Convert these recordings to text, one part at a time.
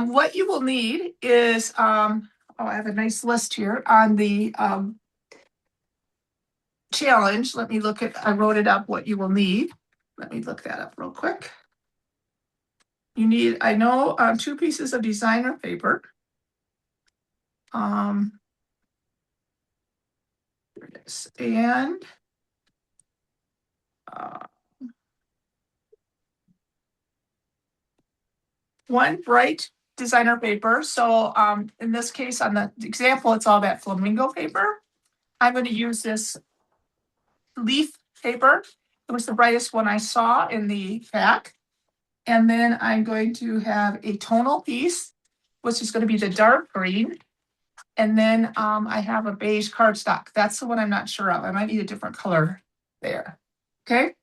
What you will need is, I have a nice list here on the challenge. Let me look at, I wrote it up, what you will need. Let me look that up real quick. You need, I know, 2 pieces of designer paper. Here it is. And one bright designer paper. So in this case, on the example, it's all that flamingo paper. I'm going to use this leaf paper. It was the brightest one I saw in the pack. And then I'm going to have a tonal piece, which is going to be the dark green. And then I have a beige cardstock. That's the one I'm not sure of. I might need a different color there. Okay.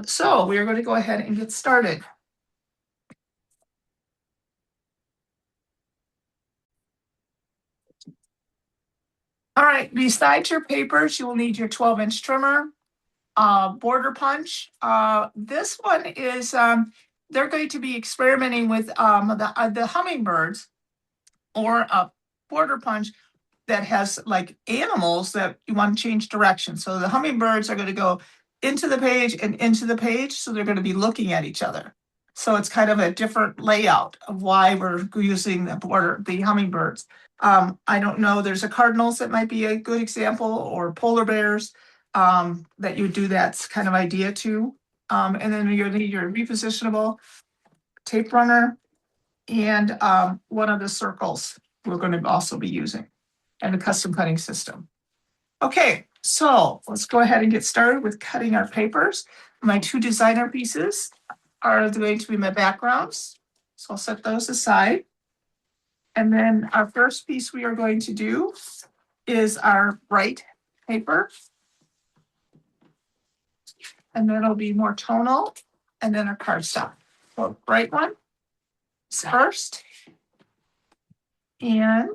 So we are going to go ahead and get started. All right, besides your papers, you will need your 12-inch trimmer, border punch. This one is, they're going to be experimenting with the hummingbirds, or a border punch that has like animals that you want to change direction. So the hummingbirds are going to go into the page and into the page, so they're going to be looking at each other. So it's kind of a different layout of why we're using the hummingbirds. I don't know, there's a cardinals that might be a good example, or polar bears, that you do that kind of idea too. And then you're going to need your repositionable tape runner and one of the circles we're going to also be using, and a custom cutting system. Okay, so let's go ahead and get started with cutting our papers. My 2 designer pieces are going to be my backgrounds, so I'll set those aside. And then our first piece we are going to do is our bright paper. And then it'll be more tonal, and then our cardstock. So bright one is first. And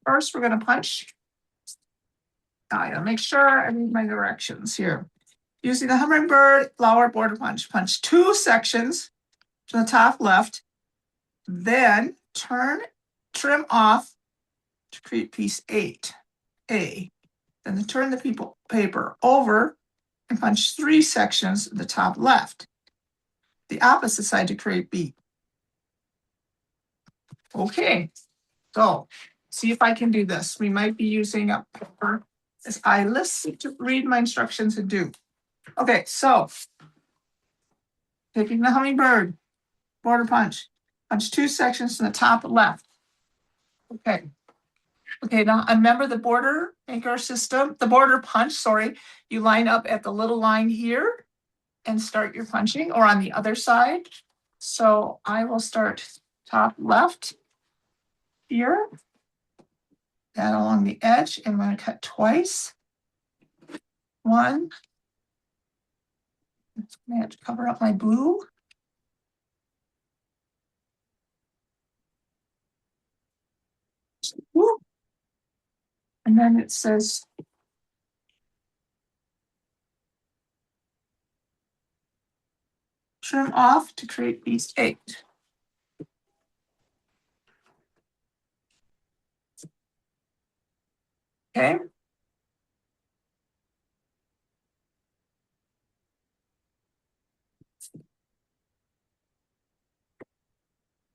first, we're going to punch. I gotta make sure I read my directions here. Using the hummingbird flower border punch, punch 2 sections to the top left, then trim off to create piece 8A. Then turn the paper over and punch 3 sections to the top left, the opposite side to create B. Okay, so see if I can do this. We might be using a paper as I listen to read my instructions and do. Okay, so taking the hummingbird border punch 2 sections to the top left. Okay. Okay, now remember the border anchor system, the border punch, sorry. You line up at the little line here and start your punching, or on the other side. So I will start top left here, that along the edge, and I'm going to cut twice. 1. I'm going to have to cover up my blue. And then it says trim off to create piece 8. Okay.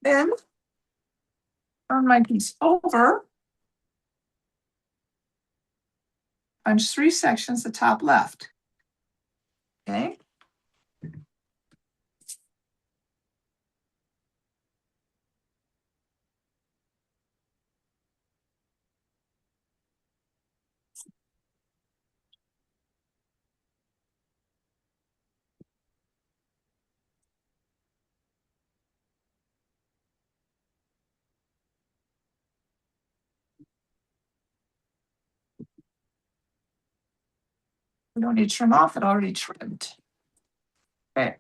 Then turn my piece over, punch 3 sections the top left. Okay. We don't need to trim off, it already trimmed. Okay.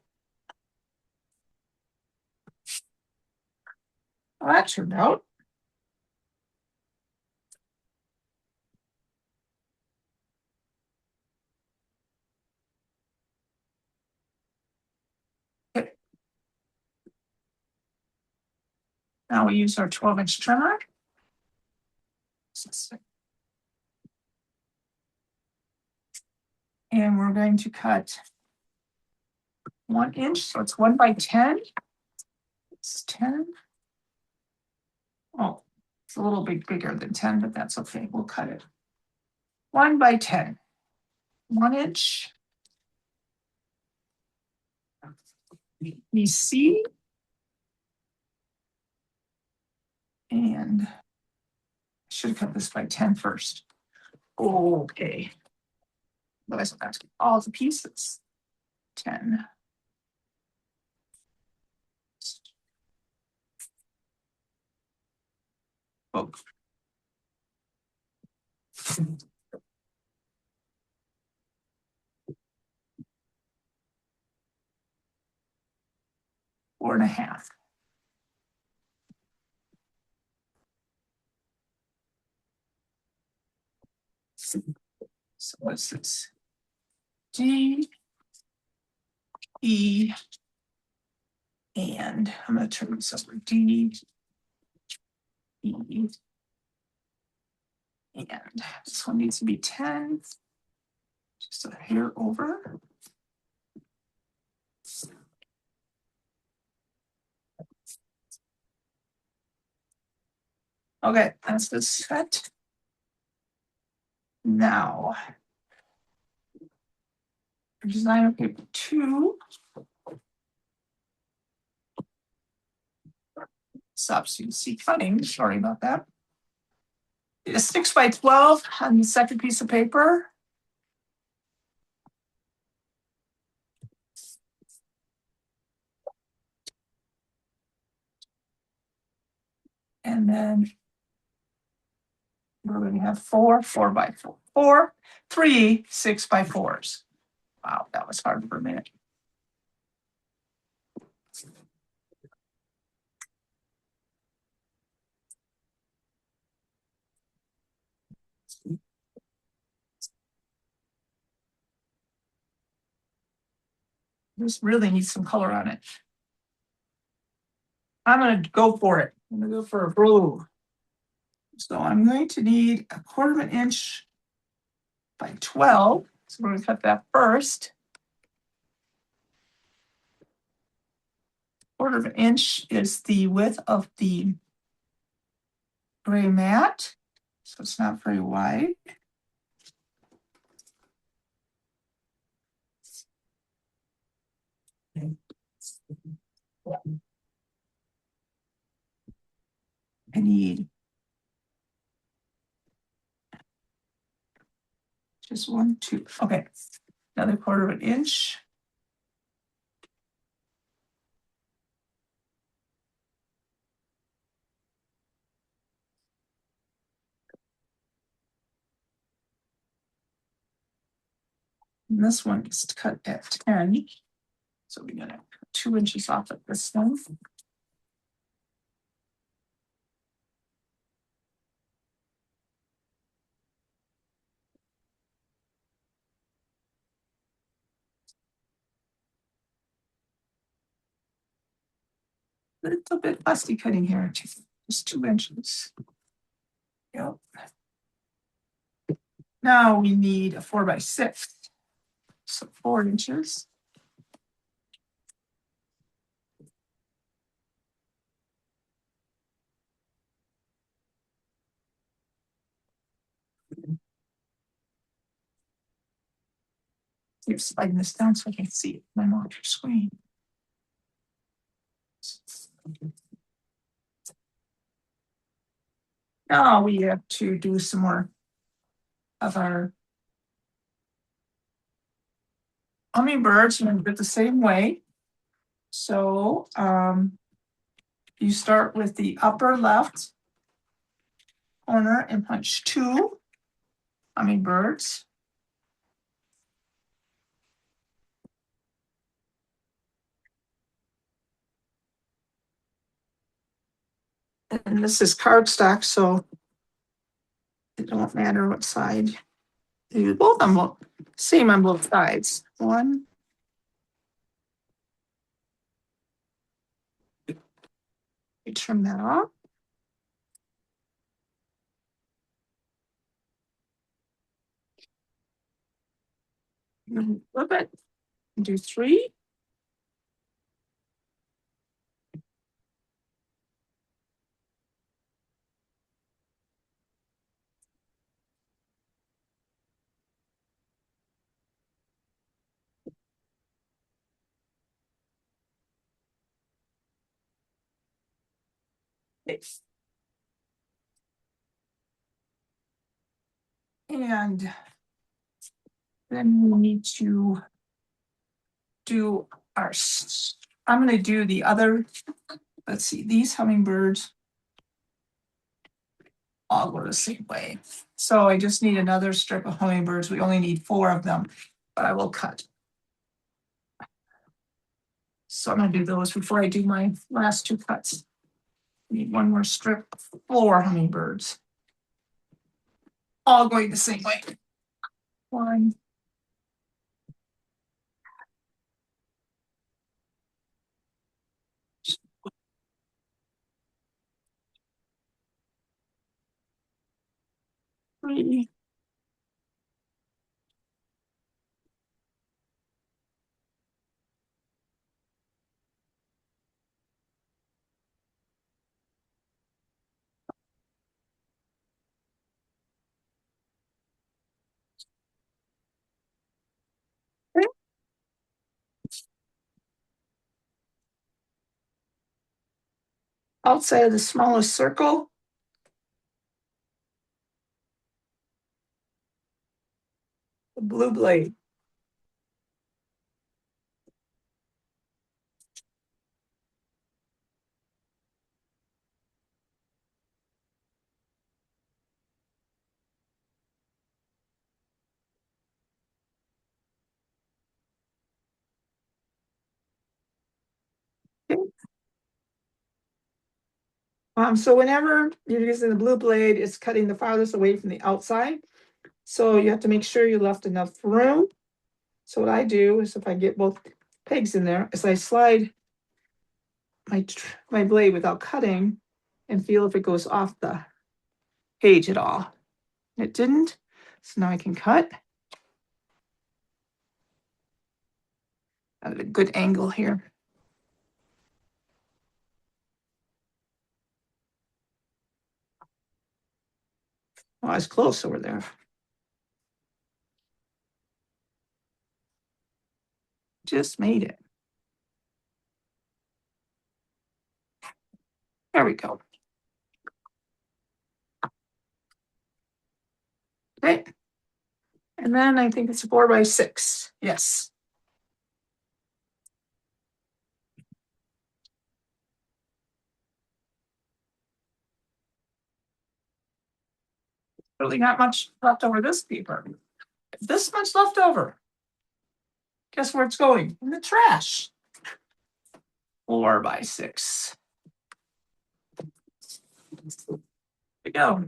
Well, that turned out. Now we use our 12-inch trimmer. And we're going to cut 1 inch, so it's 1 by 10. It's 10. Oh, it's a little bit bigger than 10, but that's okay. We'll cut it. 1 by 10. 1 inch. We see. And I should have cut this by 10 first. Okay. Otherwise, I'll have to get all the pieces. 10. Oh. 4.5. So what's this? D, E, and I'm going to turn this over. D, E, and this one needs to be 10. Just a hair over. Okay, that's the set. Now, designer paper 2. Stop so you can see cutting. Sorry about that. A 6 by 12 on the second piece of paper. And then we're going to have 4 by 4, 3 6 by 4s. Wow, that was hard for a minute. This really needs some color on it. I'm going to go for it. I'm going to go for a blue. So I'm going to need 1/4 inch by 12. So we're going to cut that first. 1/4 inch is the width of the gray mat. So it's not very wide. I need just 1, 2. Okay, another 1/4 inch. And this one is cut at 10. So we're going to cut 2 inches off of this one. A little bit fussy cutting here, just 2 inches. Yep. Now we need a 4 by 6. So 4 inches. Keep sliding this down so I can see it when I'm on your screen. Now we have to do some more of our hummingbirds and do it the same way. So you start with the upper left corner and punch 2 hummingbirds. And this is cardstock, so it don't matter what side. You both of them same on both sides. 1, Trim that off. Flip it. Do 3. And then we need to do our, I'm going to do the other, let's see, these hummingbirds all go the same way. So I just need another strip of hummingbirds. We only need 4 of them, but I will cut. So I'm going to do those before I do my last 2 cuts. Need one more strip, 4 hummingbirds. All going the same way. 1, 3. Outside of the smallest circle, the blue blade. So whenever you're using the blue blade, it's cutting the farthest away from the outside. So you have to make sure you left enough room. So what I do is if I get both pegs in there, is I slide my blade without cutting and feel if it goes off the page at all. It didn't, so now I can cut at a good angle here. Oh, I was close over there. Just made it. There we go. Okay. And then I think it's a 4x6. Yes. Really not much left over this paper. If this much left over, guess where it's going? In the trash. 4x6. There we go.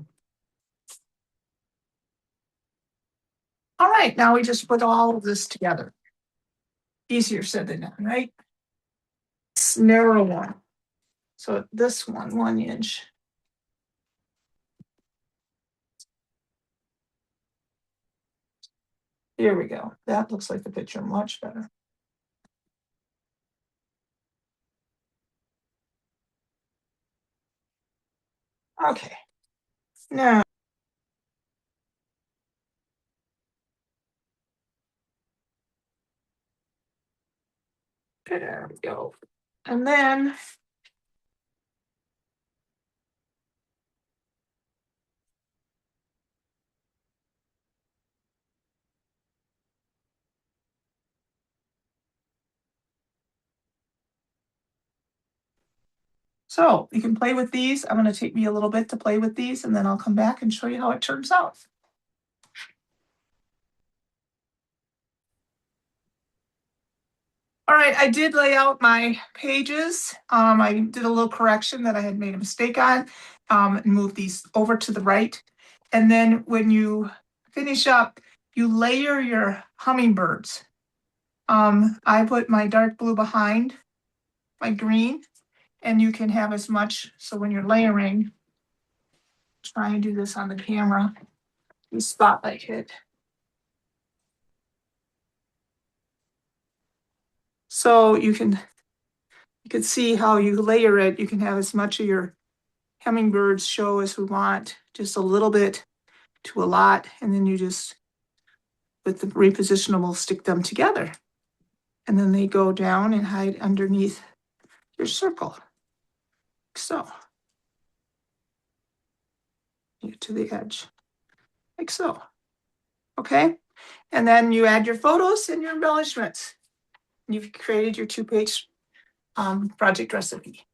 All right, now we just put all of this together. Easier said than done, right? It's narrow one. So this one, 1 inch. Here we go. That looks like the picture much better. Okay. Now, there we go. And then so you can play with these. I'm going to take me a little bit to play with these, and then I'll come back and show you how it turns out. All right, I did lay out my pages. I did a little correction that I had made a mistake on, and moved these over to the right. And then when you finish up, you layer your hummingbirds. I put my dark blue behind my green, and you can have as much, so when you're layering, try and do this on the camera, you spotlight hit. So you can see how you layer it. You can have as much of your hummingbirds show as we want, just a little bit to a lot, and then you just, with the repositionable, stick them together. And then they go down and hide underneath your circle. Like so. Get to the edge. Like so. Okay? And then you add your photos and your embellishments. You've created your 2-page project recipe.